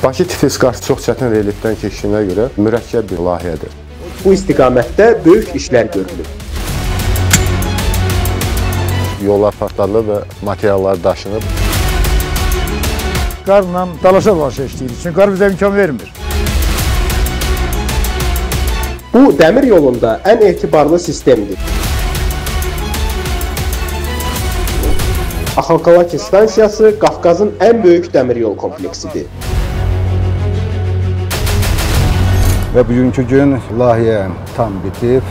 Bakı-Tiflis-Qars çox çətin relyefdən keçdiyinə görə mürəkkəb bir layihədir. Bu istiqamətdə böyük işlər görülür. Yollar partladılır və materiallar daşınıb. Qarla dalaşa-dalaşa işləyirik, çünki qar bizə imkan vermir. Bu, dəmir yolunda ən etibarlı sistemdir. Axalkalaki stansiyası Qafqazın ən böyük dəmir yol kompleksidir. Və bugünkü gün layihə tam bitib.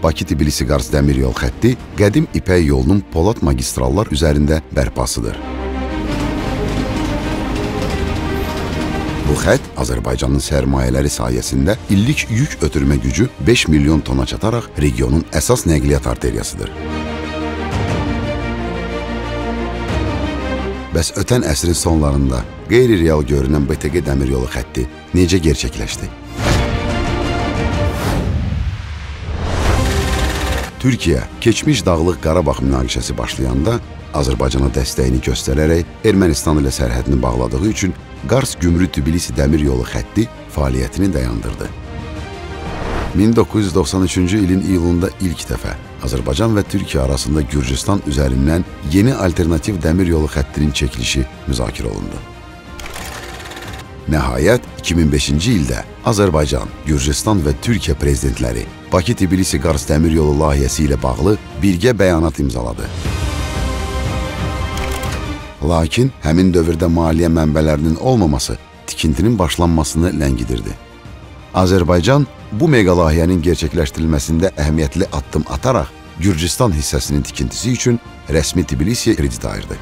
Bakı-Tbilisi-Qars dəmir yol xətti qədim İpək yolunun Polad magistrallar üzərində bərpasıdır. Bu xətt Azərbaycanın sərmayələri sayəsində illik yük ötürmə gücü 5 milyon tona çataraq regionun əsas nəqliyyat arteriyasıdır. Bəs ötən əsrin sonlarında qeyri-real görünən BTQ dəmir yolu xətti necə gerçəkləşdi? Türkiyə, keçmiş Dağlıq Qarabağ münaqişəsi başlayanda Azərbaycana dəstəyini göstərərək Ermənistan ilə sərhədini bağladığı üçün Qars-Gümrü-Tbilisi dəmir yolu xətti fəaliyyətini dayandırdı. 1993-cü ilin iyulunda ilk dəfə Azərbaycan və Türkiyə arasında Gürcüstan üzərindən yeni alternativ dəmir yolu xəttinin çəkilişi müzakirə olundu. Nəhayət, 2005-ci ildə Azərbaycan, Gürcüstan və Türkiyə prezidentləri Bakı-Tbilisi-Qars dəmir yolu layihəsi ilə bağlı birgə bəyanat imzaladı. Lakin həmin dövrdə maliyyə mənbələrinin olmaması tikintinin başlanmasını ləngidirdi. Azərbaycan bu mega layihənin gerçəkləşdirilməsində əhəmiyyətli addım ataraq Gürcüstan hissəsinin tikintisi üçün rəsmi Tbilisiyə kredit ayırdı.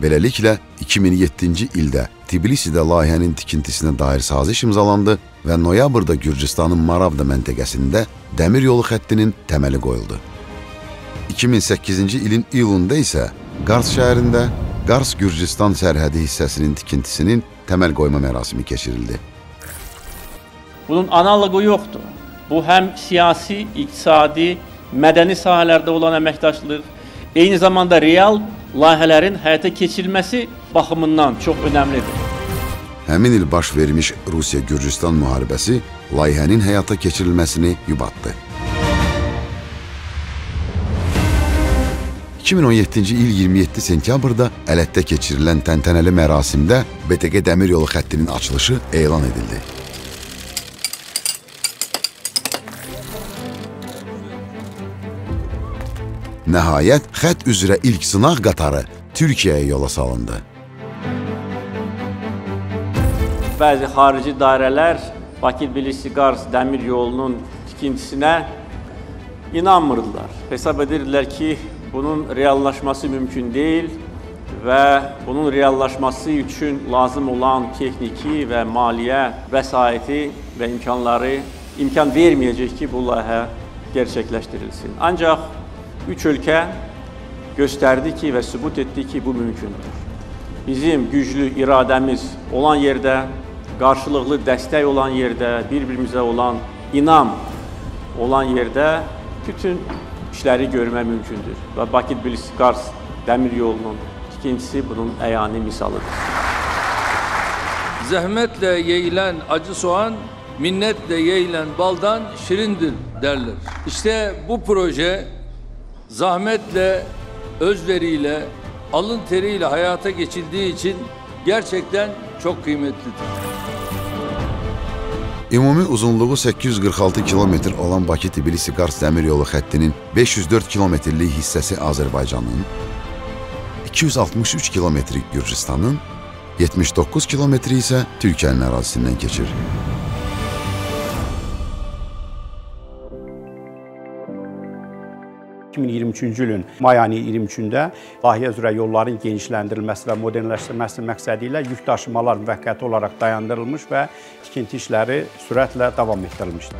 Beləliklə, 2007-ci ildə Tbilisidə layihənin tikintisinə dair saziş imzalandı və noyabrda Gürcüstanın Maravda məntəqəsində dəmir yolu xəttinin təməli qoyuldu. 2008-ci ilin iyulunda isə Qars şəhərində Qars-Gürcüstan sərhədi hissəsinin tikintisinin təməl qoyma mərasimi keçirildi. Bunun analogu yoxdur. Bu, həm siyasi, iqtisadi, mədəni sahələrdə olan əməkdaşlıq, eyni zamanda real layihələrin həyata keçirilməsi baxımından çox önəmlidir. Həmin il baş vermiş Rusiya-Gürcüstan müharibəsi layihənin həyata keçirilməsini yubatdı. 2017-ci il 27 sentyabrda Ələtdə keçirilən təntənəli mərasimdə BTQ dəmir yolu xəttinin açılışı elan edildi. Nəhayət, xətt üzrə ilk sınaq qatarı Türkiyəyə yola salındı. Bəzi xarici dairələr Bakı-Tbilisi-Qars dəmir yolunun tikintisinə inanmırdılar. Hesab edirdilər ki, bunun reallaşması mümkün deyil və bunun reallaşması üçün lazım olan texniki və maliyyə vəsaiti və imkanları imkan verməyəcək ki, bu layihə gerçəkləşdirilsin. Ancaq üç ölkə göstərdi ki və sübut etdi ki, bu mümkündür. Bizim güclü iradəmiz olan yerdə, qarşılıqlı dəstək olan yerdə, bir-birimizə olan inam olan yerdə bütün işləri görmək mümkündür. Və Bakı-Tbilisi-Qars dəmir yolunun tikintisi bunun əyani misalıdır. Zəhmətlə yeyilən acı soğan, minnetle yeyilen baldan şirindir derler. İşte bu proje zahmetle, özveriyle, alın teriyle hayata geçildiği için gerçekten çok kıymetlidir. Ümumi uzunluğu 846 kilometr olan Bakı-Tbilisi-Qars dəmir yolu xəttinin 504 kilometrlik hissəsi Azərbaycanın, 263 kilometri Gürcüstanın, 79 kilometri isə Türkiyənin ərazisindən keçir. ...2023-cü ilin may ayının 23-də layihə üzrə yolların genişləndirilməsi və modernləşdirilməsi məqsədi ilə yük daşımalar müvəqqəti olaraq dayandırılmış və tikinti işləri sürətlə davam etdirilmişdir.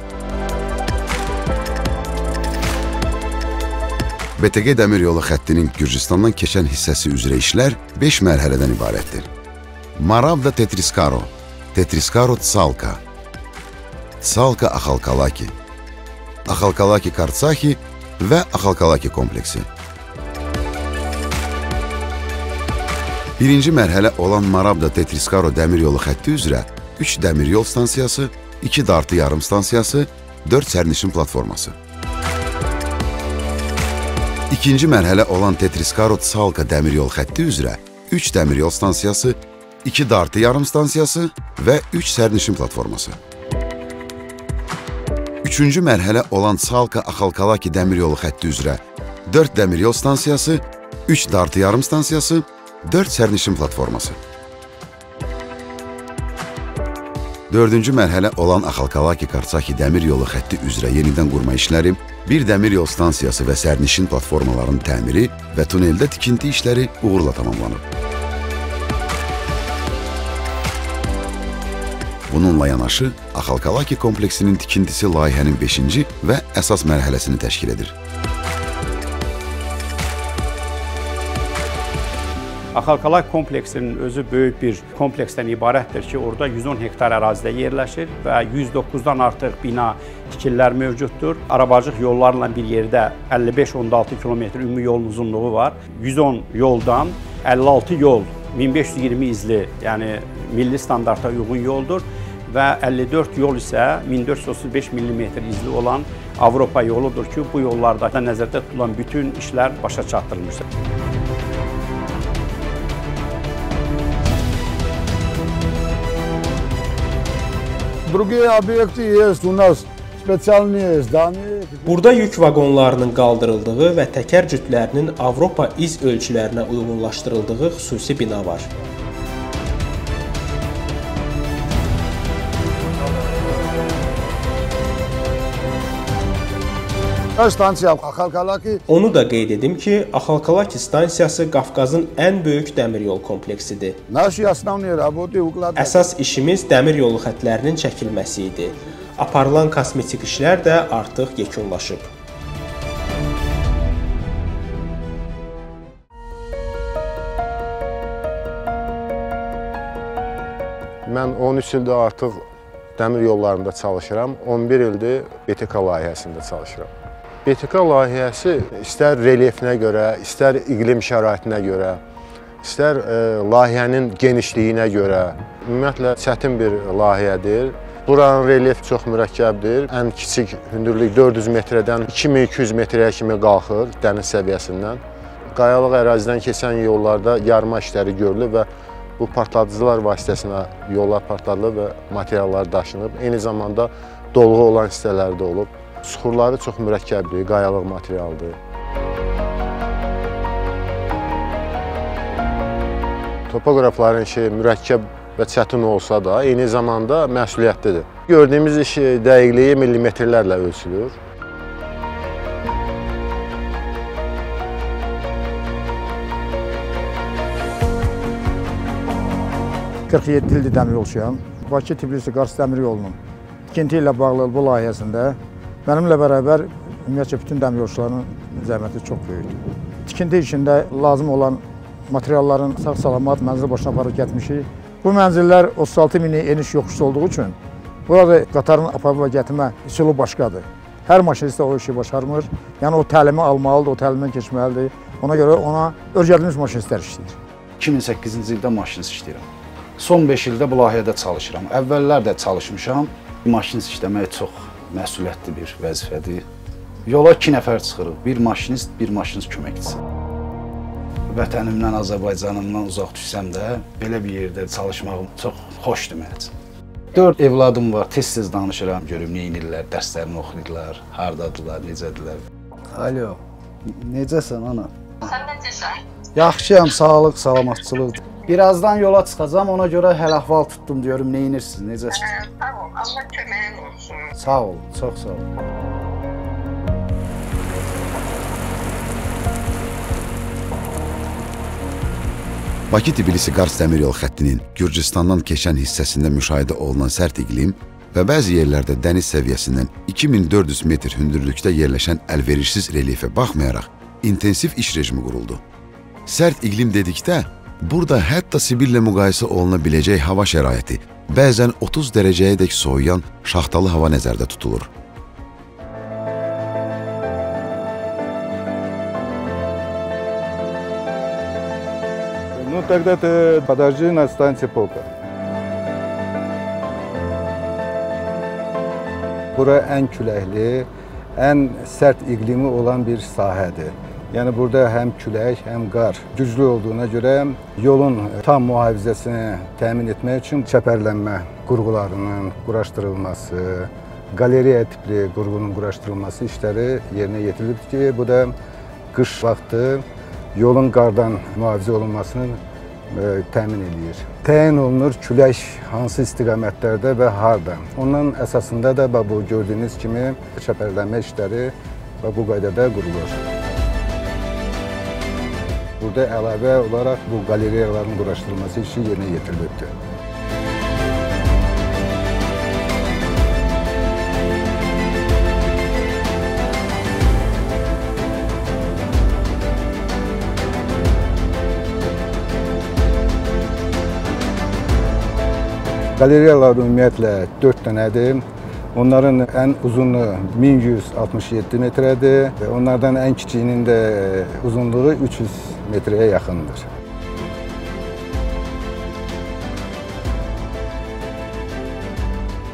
BTQ dəmir yolu xəttinin Gürcüstandan keçən hissəsi üzrə işlər 5 mərhələdən ibarətdir. Maravda Tetriskaro, Tetriskaro-Tsalka, Tsalka-Axalkalaki, Axalkalaki-Kartsaxi və Axalkalaki kompleksi. Birinci mərhələ olan Marabda-Tetriskaro dəmiryolu xətti üzrə 3 dəmiryol stansiyası, 2 dartı yarım stansiyası, 4 sərnişin platforması. İkinci mərhələ olan Tetriskaro-Tsalka dəmiryol xətti üzrə 3 dəmiryol stansiyası, 2 dartı yarım stansiyası və 3 sərnişin platforması. Üçüncü mərhələ olan Tsalka-Axalkalaki dəmiryolu xətti üzrə 4 dəmiryol stansiyası, 3 dartı yarım stansiyası, 4 sərnişin platforması. Dördüncü mərhələ olan Axalkalaki-Kartsaxi dəmiryolu xətti üzrə yenidən qurma işləri, bir dəmiryol stansiyası və sərnişin platformalarının təmiri və tuneldə tikinti işləri uğurla tamamlanıb. Bununla yanaşı, Axalkalaki kompleksinin tikintisi layihənin 5-ci və əsas mərhələsini təşkil edir. Axalkalaki kompleksinin özü böyük bir kompleksdən ibarətdir ki, orada 110 hektar ərazidə yerləşir və 109-dan artıq bina tikililər mövcuddur. Arabacıq yollarla bir yerdə 55-16 kilometr ümumi yolun uzunluğu var. 110 yoldan 56 yol 1520 izli, yəni milli standarta uyğun yoldur və 54 yol isə 1435 mm izli olan Avropa yoludur ki, bu yollarda nəzərdə tutulan bütün işlər başa çatdırılmışdır. Другие объекты есть у нас, специальные здания. Burada yük vaqonlarının qaldırıldığı və təkər cütlərinin Avropa iz ölçülərinə uyğunlaşdırıldığı xüsusi bina var. Onu da qeyd edim ki, Axalkalaki stansiyası Qafqazın ən böyük dəmiryol kompleksidir. Əsas işimiz dəmiryolu xətlərinin çəkilməsi idi. Aparılan kosmetik işlər də artıq yekunlaşıb. Mən 13 ildir artıq dəmir yollarında çalışıram. 11 ildir BTK layihəsində çalışıram. BTK layihəsi istər relyefinə görə, istər iqlim şəraitinə görə, istər layihənin genişliyinə görə ümumiyyətlə çətin bir layihədir. Buranın relyefi çox mürəkkəbdir. Ən kiçik hündürlük 400 metrədən 2200 metrəyə kimi qalxır dəniz səviyyəsindən. Qayalıq ərazidən keçən yollarda yarma işləri görülür və bu partladıcılar vasitəsilə yollar partladılıb və materiallar daşınıb. Eyni zamanda dolğu olan hissələrdə olub. Suxurları çox mürəkkəbdir, qayalıq materialdır. Topoqrafların işi mürəkkəb və çətin olsa da, eyni zamanda məsuliyyətlidir. Gördüyümüz iş dəqiqliyi millimetrlərlə ölçülür. ildir dəmir yolçuyam. Bakı-Tbilisi-Qars dəmir yolunun tikinti ilə bağlı bu layihəsində mənimlə bərabər ümumiyyətcə bütün dəmir yolçularının zəhməti çox böyükdür. Tikinti işində lazım olan materialların sağ-salamat mənzil başına aparıb getmişik. Bu mənzillər 36 mini eniş yoxuşu olduğu üçün burada qatarın aparıb və gətirmə üsulu başqadır. Hər maşinist o işi başarmır. Yəni o təlimi almalıdır, o təlimdən keçməlidir. Ona görə ona öyrədilmiş maşinistlər işləyir. 2008-ci ildə maşinist işləyirəm. Son 5 ildə bu layihədə çalışıram. Əvvəllər də çalışmışam. Maşinist işləmək çox məsuliyyətli bir vəzifədir. Yola 2 nəfər çıxırıq. Bir maşinist köməkçisi. Vətənimdən, Azərbaycanımdan uzaq düşsəm də belə bir yerdə çalışmağım çox xoşdur mənim üçün. 4 evladım var, tez-tez danışıram, görüm nə edirlər, dərslərini oxuyurlar, hardadılar, necədirlər. Alo, necəsən ana? Sən necəsən? Yaxşıyam, sağlıq, salamatçılıq. Birazdan yola çıxacam, ona görə həl-əhval tutdum, görüm nə edirsiniz, necəsiniz? Sağ ol, Allah köməyin olsun. Sağ ol, çox sağ ol. Bakı-Tbilisi-Qars dəmiryol xəttinin Gürcüstandan keçən hissəsində müşahidə olunan sərt iqlim və bəzi yerlərdə dəniz səviyyəsindən 2400 metr hündürlükdə yerləşən əlverişsiz relyefə baxmayaraq intensiv iş rejimi quruldu. Sərt iqlim dedikdə Burada hətta Sibirlə müqayisə oluna biləcək hava şəraiti, bəzən 30 dərəcəyədək soyuyan şaxtalı hava nəzərdə tutulur. Ну, тогда ты подожди на станции Полка. Bura ən küləkli, ən sərt iqlimi olan bir sahədir. Yəni burada həm külək, həm qar güclü olduğuna görə yolun tam mühafizəsini təmin etmək üçün çəpərlənmə qurğularının quraşdırılması, qaleriya tipli qurğunun quraşdırılması işləri yerinə yetirilib ki, bu da qış vaxtı yolun qardan mühafizə olunmasını təmin edir. Təyin olunur külək hansı istiqamətlərdə və harda. Ondan əsasında da bu gördüyünüz kimi çəpərlənmə işləri bu qaydada qurulur. Burada əlavə olaraq bu qaleriyaların quraşdırılması işi yerinə yetirilibdir. Qaleriyalar ümumiyyətlə 4 dənədir. Onların ən uzunu 1167 metrədir. Onlardan ən kiçiyinin də uzunluğu 300 metrəyə yaxındır.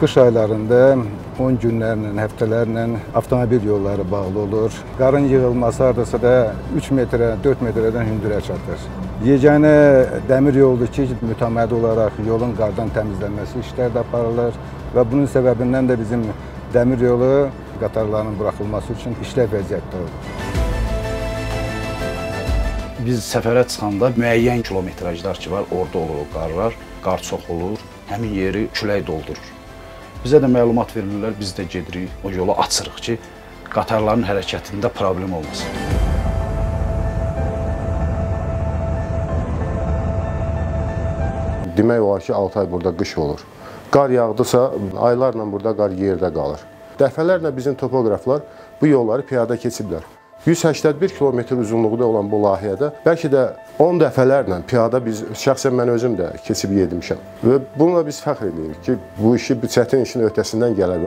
Qış aylarında 10 günlərlə, həftələrlə avtomobil yolları bağlı olur. Qarın yığılması hardasa da 3 metrə, 4 metrədən hündürə çatır. Yeganə dəmir yoldur ki, mütəmadi olaraq yolun qardan təmizlənməsi işləri də aparılır və bunun səbəbindən də bizim dəmir yolu qatarların buraxılması üçün işləv vəziyyətdə olur. Biz səfərə çıxanda müəyyən kilometrajlar ki var, orada olur o qarlar, qar çox olur, həmin yeri külək doldurur. Bizə də məlumat verirlər, biz də gedirik, o yolu açırıq ki, qatarların hərəkətində problem olmasın. Demək olar ki, 6 ay burada qış olur. Qar yağdısa, aylarla burada qar yerdə qalır. Dəfələrlə bizim topoqraflar bu yolları piyada keçiblər. 181 kilometr uzunluğunda olan bu layihədə bəlkə də 10 dəfələrlə piyada biz, şəxsən mən özüm də keçib yedmişəm. Və bununla biz fəxr edirik ki, bu işi, bu çətin işin öhdəsindən gələr.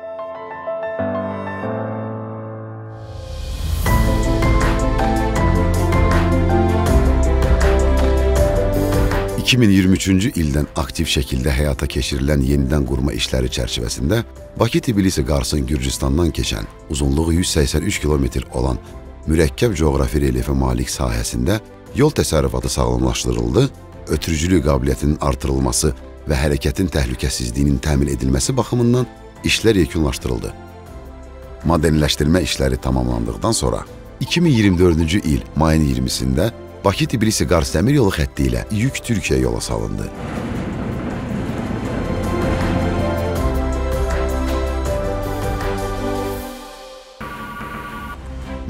2023-cü ildən aktiv şəkildə həyata keçirilən yenidən qurma işləri çərçivəsində Bakı-Tbilisi-Qarsın Gürcüstandan keçən, uzunluğu 183 kilometr olan mürəkkəb coğrafi relyefə malik sahəsində yol təsərrüfatı sağlamlaşdırıldı, ötürücülük qabiliyyətinin artırılması və hərəkətin təhlükəsizliyinin təmin edilməsi baxımından işlər yekunlaşdırıldı. Modernləşdirmə işləri tamamlandıqdan sonra 2024-cü il mayın 20-sində Bakı-Tbilisi-Qars dəmir yolu xətti ilə yük Türkiyə yola salındı.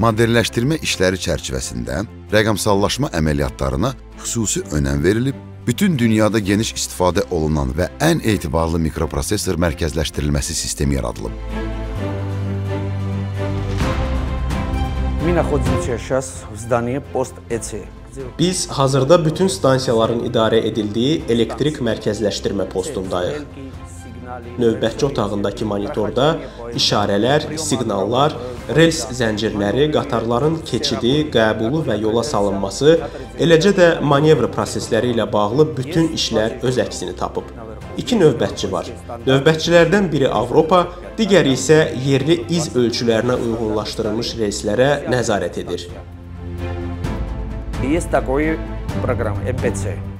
Modernləşdirmə işləri çərçivəsində rəqəmsallaşma əməliyyatlarına xüsusi önəm verilib, bütün dünyada geniş istifadə olunan və ən etibarlı mikroprosesor mərkəzləşdirilməsi sistemi yaradılıb. Biz hazırda bütün stansiyaların idarə edildiyi elektrik mərkəzləşdirmə postundayıq. Növbətçi otağındakı monitorda işarələr, siqnallar, rels zəncirləri, qatarların keçidi, qəbulu və yola salınması, eləcə də manevr prosesləri ilə bağlı bütün işlər öz əksini tapıb. 2 növbətçi var. Növbətçilərdən biri Avropa, digəri isə yerli iz ölçülərinə uyğunlaşdırılmış reyslərə nəzarət edir.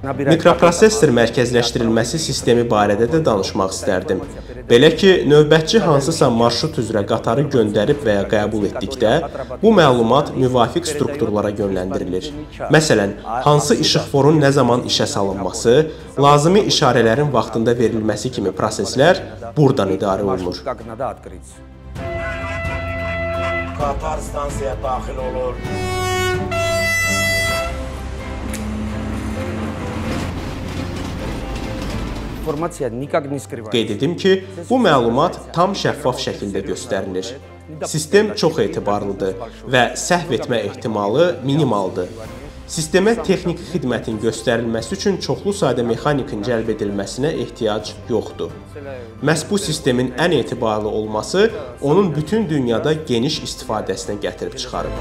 Mikroprosesor mərkəzləşdirilməsi sistemi barədə də danışmaq istərdim. Belə ki, növbətçi hansısa marşrut üzrə qatarı göndərib və ya qəbul etdikdə, bu məlumat müvafiq strukturlara yönləndirilir. Məsələn, hansı işıqforun nə zaman işə salınması, lazımi işarələrin vaxtında verilməsi kimi proseslər buradan idarə olunur. Qatar stansiyaya daxil olur. Qeyd edim ki, bu məlumat tam şəffaf şəkildə göstərilir. Sistem çox etibarlıdır və səhv etmə ehtimalı minimaldır. Sistemə texniki xidmətin göstərilməsi üçün çoxlu sayda mexanikin cəlb edilməsinə ehtiyac yoxdur. Məhz bu sistemin ən etibarlı olması onun bütün dünyada geniş istifadəsinə gətirib çıxarıb.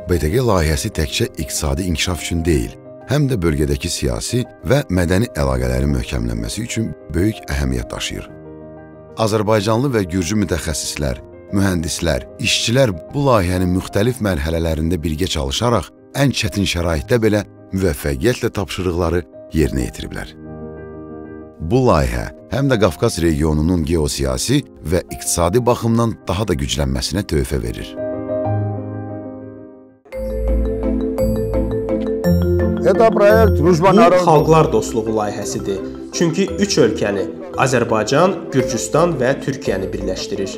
BTG layihəsi təkcə iqtisadi inkişaf üçün deyil, həm də bölgədəki siyasi və mədəni əlaqələrin möhkəmlənməsi üçün böyük əhəmiyyət daşıyır. Azərbaycanlı və gürcü mütəxəssislər, mühəndislər, işçilər bu layihənin müxtəlif mərhələlərində birgə çalışaraq ən çətin şəraitdə belə müvəffəqiyyətlə tapşırıqları yerinə yetiriblər. Bu layihə həm də Qafqaz regionunun geosiyasi və iqtisadi baxımdan daha da güclənməsinə töhfə verir. Bu xalqlar dostluğu layihəsidir. Çünki üç ölkəni, Azərbaycan, Gürcüstan və Türkiyəni birləşdirir.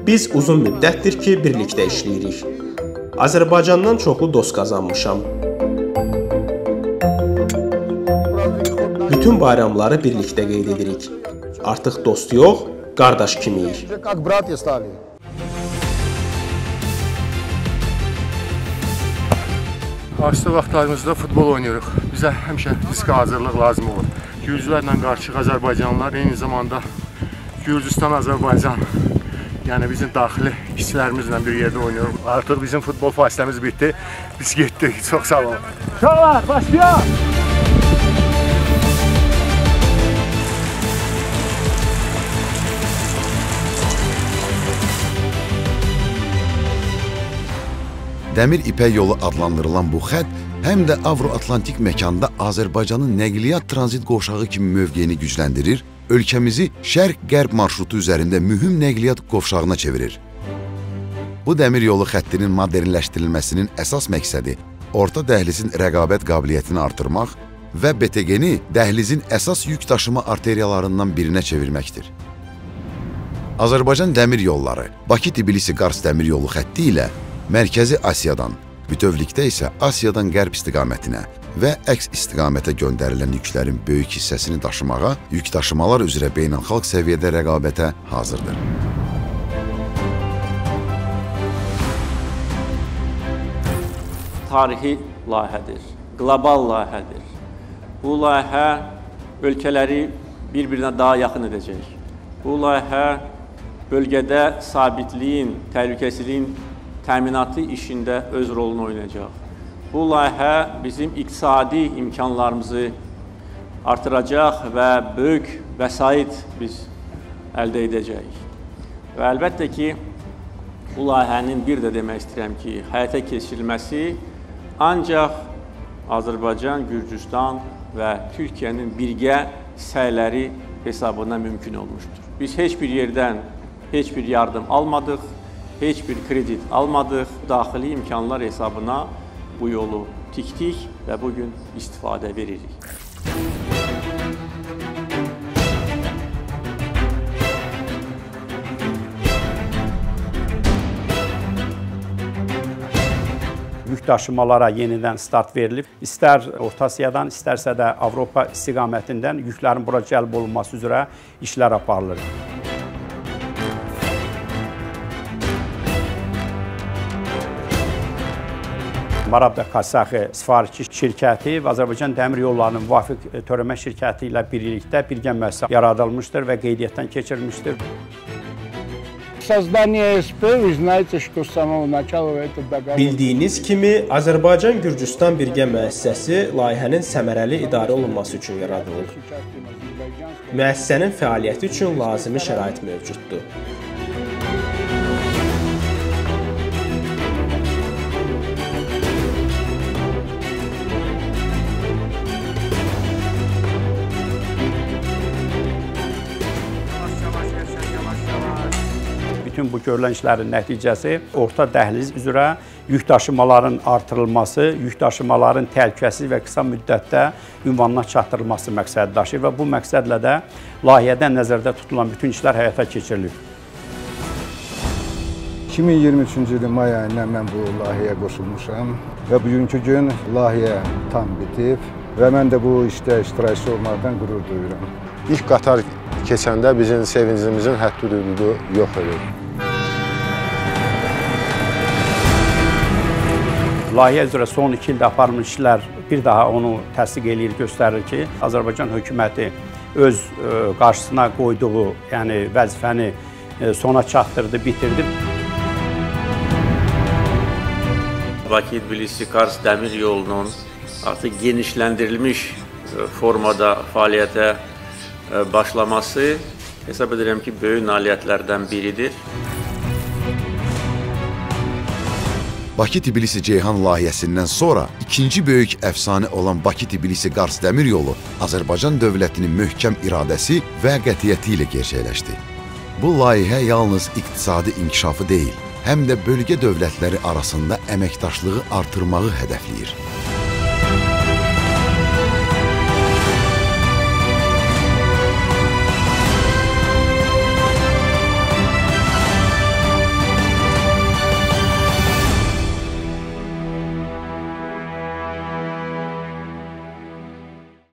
Biz uzun müddətdir ki, birlikdə işləyirik. Azərbaycandan çoxlu dost qazanmışam. Bütün bayramları birlikdə qeyd edirik. Artıq dost yox, qardaş kimiyik. Asudə vaxtlarımızda futbol oynuyoruz. Bizə həmişə riskə hazırlıq lazım olur. Gürcülərlə qarşıq Azərbaycanlılar, eyni zamanda Gürcüstan-Azərbaycan, yəni bizim daxili işçilərimizlə bir yerdə oynuyoruz. Artıq bizim futbol fasiləmiz bitdi, biz getdik. Çox sağ olun. Uşaqlar, başlayaq! Dəmir İpək yolu adlandırılan bu xətt həm də Avro-Atlantik məkanda Azərbaycanın nəqliyyat tranzit qovşağı kimi mövqeyini gücləndirir, ölkəmizi şərq-qərb marşrutu üzərində mühüm nəqliyyat qovşağına çevirir. Bu dəmir yolu xəttinin modernləşdirilməsinin əsas məqsədi orta dəhlizin rəqabət qabiliyyətini artırmaq və BTG-ni dəhlizin əsas yük daşıma arteriyalarından birinə çevirməkdir. Azərbaycan dəmir yolları Bakı-Tbilisi-Qars dəmir yolu xətti ilə Mərkəzi Asiyadan, bütövlükdə isə Asiyadan qərb istiqamətinə və əks istiqamətə göndərilən yüklərin böyük hissəsini daşımağa, yük daşımalar üzrə beynəlxalq səviyyədə rəqabətə hazırdır. Tarixi layihədir, qlobal layihədir. Bu layihə ölkələri bir-birinə daha yaxın edəcək. Bu layihə bölgədə sabitliyin, təhlükəsizliyin təminatı işində öz rolunu oynayacaq. Bu layihə bizim iqtisadi imkanlarımızı artıracaq və böyük vəsait biz əldə edəcəyik. Və əlbəttə ki, bu layihənin bir də demək istəyirəm ki, həyata keçirilməsi ancaq Azərbaycan, Gürcüstan və Türkiyənin birgə səyləri hesabına mümkün olmuşdur. Biz heç bir yerdən heç bir yardım almadıq, heç bir kredit almadıq, daxili imkanlar hesabına bu yolu tikdik və bugün istifadə veririk. Yük daşımalara yenidən start verilib. İstər Orta Asiyadan, istərsə də Avropa istiqamətindən yüklərin bura cəlb olunması üzrə işlər aparılır. Marabda Kasaxi sifarişçi şirkəti və Azərbaycan Dəmir Yollarının müvafiq törəmə şirkəti ilə birlikdə birgə müəssisə yaradılmışdır və qeydiyyatdan keçirilmişdir. Bildiyiniz kimi, Azərbaycan-Gürcüstan birgə müəssisəsi layihənin səmərəli idarə olunması üçün yaradılır. Müəssisənin fəaliyyəti üçün lazımi şərait mövcuddur. Bütün bu görülən işlərin nəticəsi orta dəhliz üzrə yük daşımaların artırılması, yük daşımaların təhlükəsiz və qısa müddətdə ünvanına çatdırılması məqsədi daşıyır və bu məqsədlə də layihədən nəzərdə tutulan bütün işlər həyata keçirilir. 2023-cü ilin may ayından mən bu layihəyə qoşulmuşam və bugünkü gün layihə tam bitib və mən də bu işdə iştirakçı olmaqdan qürur duyuram. İlk qatar keçəndə bizim sevincimizin həddi-hüdudu yox idi. Layihə üzrə son 2 ildə aparılmış işlər bir daha onu təsdiq eləyir, göstərir ki, Azərbaycan hökuməti öz qarşısına qoyduğu, yəni vəzifəni sona çatdırdı, bitirdi. Bakı-Tbilisi-Kars dəmir yolunun artıq genişləndirilmiş formada fəaliyyətə başlaması hesab edirəm ki, böyük nailiyyətlərdən biridir. Bakı-Tbilisi-Ceyhan layihəsindən sonra ikinci böyük əfsanə olan Bakı-Tbilisi-Kars dəmir yolu Azərbaycan dövlətinin möhkəm iradəsi və qətiyyəti ilə gerçəkləşdi. Bu layihə yalnız iqtisadi inkişafı deyil, həm də bölgə dövlətləri arasında əməkdaşlığı artırmağı hədəfləyir.